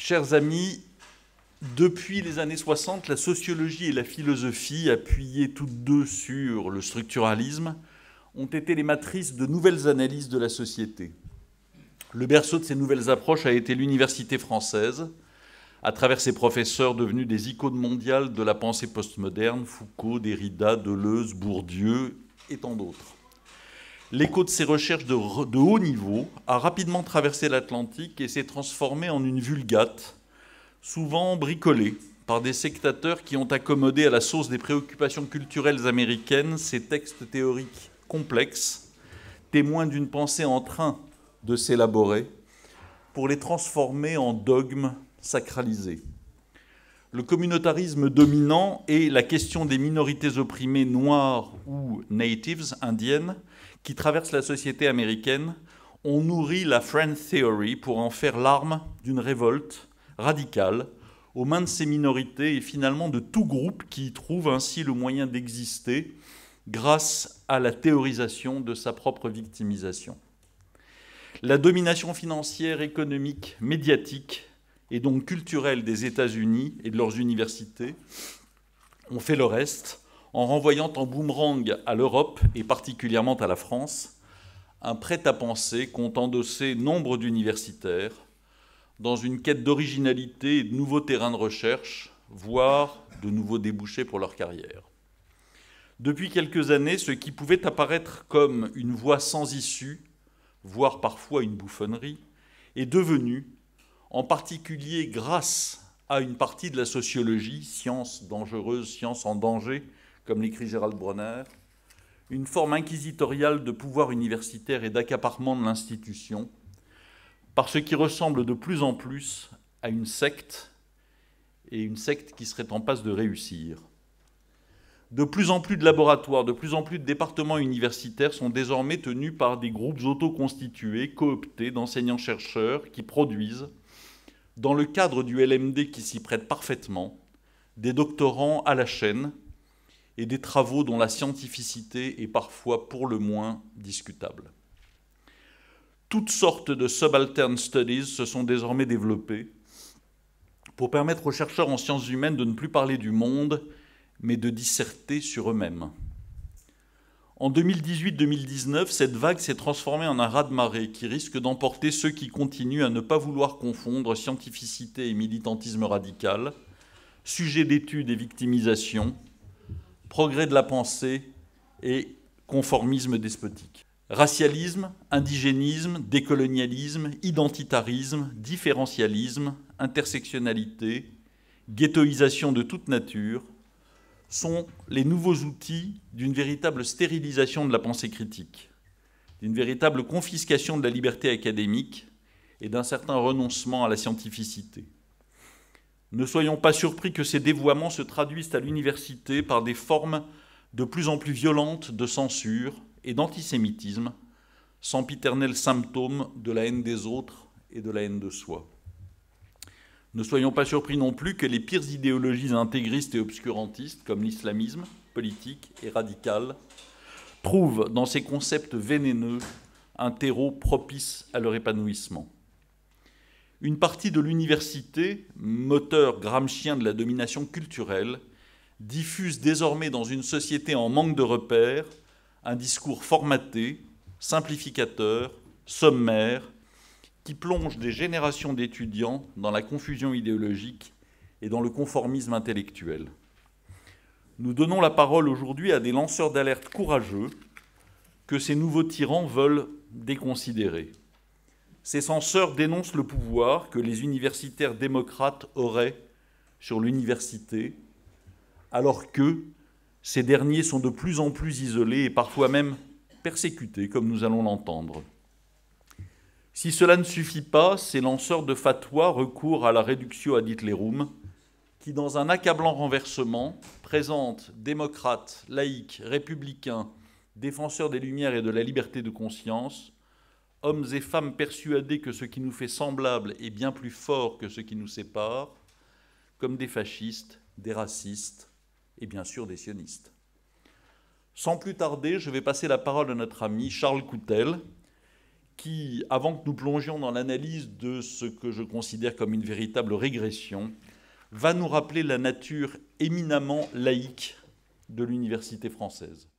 Chers amis, depuis les années 60, la sociologie et la philosophie, appuyées toutes deux sur le structuralisme, ont été les matrices de nouvelles analyses de la société. Le berceau de ces nouvelles approches a été l'université française, à travers ses professeurs devenus des icônes mondiales de la pensée postmoderne, Foucault, Derrida, Deleuze, Bourdieu et tant d'autres. L'écho de ces recherches de haut niveau a rapidement traversé l'Atlantique et s'est transformé en une vulgate, souvent bricolée par des sectateurs qui ont accommodé à la sauce des préoccupations culturelles américaines ces textes théoriques complexes, témoins d'une pensée en train de s'élaborer, pour les transformer en dogmes sacralisés. Le communautarisme dominant et la question des minorités opprimées noires ou natives, indiennes, qui traversent la société américaine, ont nourri la Friend Theory pour en faire l'arme d'une révolte radicale aux mains de ces minorités et finalement de tout groupe qui y trouve ainsi le moyen d'exister grâce à la théorisation de sa propre victimisation. La domination financière, économique, médiatique et donc culturelle des États-Unis et de leurs universités ont fait le reste en renvoyant en boomerang à l'Europe et particulièrement à la France un prêt-à-penser qu'ont endossé nombre d'universitaires dans une quête d'originalité et de nouveaux terrains de recherche, voire de nouveaux débouchés pour leur carrière. Depuis quelques années, ce qui pouvait apparaître comme une voie sans issue, voire parfois une bouffonnerie, est devenu, en particulier grâce à une partie de la sociologie, science dangereuse, science en danger, comme l'écrit Gérald Bronner, une forme inquisitoriale de pouvoir universitaire et d'accaparement de l'institution, par ce qui ressemble de plus en plus à une secte, et une secte qui serait en passe de réussir. De plus en plus de laboratoires, de plus en plus de départements universitaires sont désormais tenus par des groupes autoconstitués, cooptés d'enseignants-chercheurs qui produisent, dans le cadre du LMD qui s'y prête parfaitement, des doctorants à la chaîne et des travaux dont la scientificité est parfois pour le moins discutable. Toutes sortes de subaltern studies se sont désormais développées pour permettre aux chercheurs en sciences humaines de ne plus parler du monde, mais de disserter sur eux-mêmes. En 2018-2019, cette vague s'est transformée en un raz-de-marée qui risque d'emporter ceux qui continuent à ne pas vouloir confondre scientificité et militantisme radical, sujet d'étude et victimisation, progrès de la pensée et conformisme despotique. Racialisme, indigénisme, décolonialisme, identitarisme, différentialisme, intersectionnalité, ghettoisation de toute nature sont les nouveaux outils d'une véritable stérilisation de la pensée critique, d'une véritable confiscation de la liberté académique et d'un certain renoncement à la scientificité. Ne soyons pas surpris que ces dévoiements se traduisent à l'université par des formes de plus en plus violentes de censure et d'antisémitisme, sempiternel symptôme de la haine des autres et de la haine de soi. Ne soyons pas surpris non plus que les pires idéologies intégristes et obscurantistes, comme l'islamisme politique et radical, trouvent dans ces concepts vénéneux un terreau propice à leur épanouissement. Une partie de l'université, moteur gramscien de la domination culturelle, diffuse désormais dans une société en manque de repères un discours formaté, simplificateur, sommaire, qui plonge des générations d'étudiants dans la confusion idéologique et dans le conformisme intellectuel. Nous donnons la parole aujourd'hui à des lanceurs d'alerte courageux que ces nouveaux tyrans veulent déconsidérer. Ces censeurs dénoncent le pouvoir que les universitaires démocrates auraient sur l'université, alors que ces derniers sont de plus en plus isolés et parfois même persécutés, comme nous allons l'entendre. Si cela ne suffit pas, ces lanceurs de fatwa recourent à la reductio ad Hitlerum, qui, dans un accablant renversement, présente démocrates, laïcs, républicains, défenseurs des Lumières et de la liberté de conscience, hommes et femmes persuadés que ce qui nous fait semblable est bien plus fort que ce qui nous sépare, comme des fascistes, des racistes et bien sûr des sionistes. Sans plus tarder, je vais passer la parole à notre ami Charles Coutel, qui, avant que nous plongions dans l'analyse de ce que je considère comme une véritable régression, va nous rappeler la nature éminemment laïque de l'université française.